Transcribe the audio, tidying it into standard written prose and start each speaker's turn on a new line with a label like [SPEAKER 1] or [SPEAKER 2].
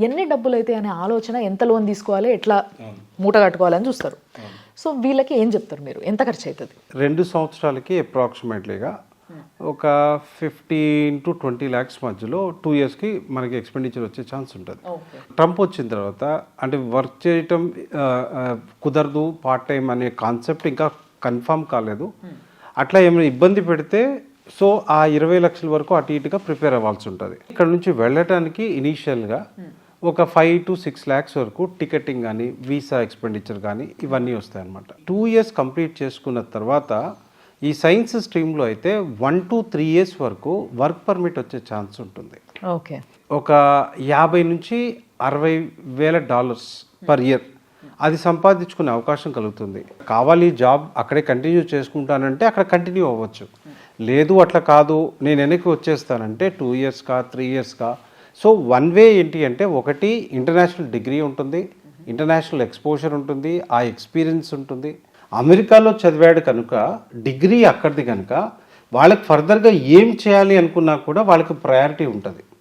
[SPEAKER 1] ఎన్ని డబ్బులు అయితే అనే ఆలోచన, ఎంత లోన్ తీసుకోవాలి, ఎట్లా మూట కట్టుకోవాలని చూస్తారు. సో వీళ్ళకి ఏం చెప్తారు మీరు, ఎంత ఖర్చు అవుతుంది?
[SPEAKER 2] 2 సంవత్సరాలకి అప్రాక్సిమేట్లీగా ఒక 15 to 20 lakhs మధ్యలో 2 yearsకి మనకి ఎక్స్పెండిచర్ వచ్చే ఛాన్స్ ఉంటుంది. ట్రంప్ వచ్చిన తర్వాత అంటే వర్క్ చేయటం కుదరదు, పార్ట్ టైం అనే కాన్సెప్ట్ ఇంకా కన్ఫర్మ్ కాలేదు. అట్లా ఏమైనా ఇబ్బంది పెడితే సో ఆ 20 లక్షల వరకు అటు ఇటుగా ప్రిపేర్ అవ్వాల్సి ఉంటుంది. ఇక్కడ నుంచి వెళ్ళటానికి ఇనీషియల్గా ఒక 5 to 6 lakhs వరకు టికెటింగ్ కానీ, వీసా ఎక్స్పెండిచర్ కానీ ఇవన్నీ వస్తాయన్నమాట. 2 years కంప్లీట్ చేసుకున్న తర్వాత ఈ సైన్స్ స్ట్రీమ్లో అయితే 1 to 3 years వరకు వర్క్ పర్మిట్ వచ్చే ఛాన్స్ ఉంటుంది.
[SPEAKER 1] ఓకే,
[SPEAKER 2] ఒక 50 నుంచి 60 వేల డాలర్స్ పర్ ఇయర్ అది సంపాదించుకునే అవకాశం కలుగుతుంది. కావాలి జాబ్ అక్కడే కంటిన్యూ చేసుకుంటానంటే అక్కడ కంటిన్యూ అవ్వచ్చు. లేదు అట్లా కాదు నేను వెనక్కి వచ్చేస్తానంటే 2 yearsకా 3 yearsకా. సో వన్ వే ఏంటి అంటే, ఒకటి ఇంటర్నేషనల్ డిగ్రీ ఉంటుంది, ఇంటర్నేషనల్ ఎక్స్పోజర్ ఉంటుంది, ఆ ఎక్స్పీరియన్స్ ఉంటుంది. అమెరికాలో చదివాడు కనుక డిగ్రీ అక్కడిది కనుక వాళ్ళకి ఫర్దర్గా ఏం చేయాలి అనుకున్నా కూడా వాళ్ళకి ప్రయారిటీ ఉంటుంది.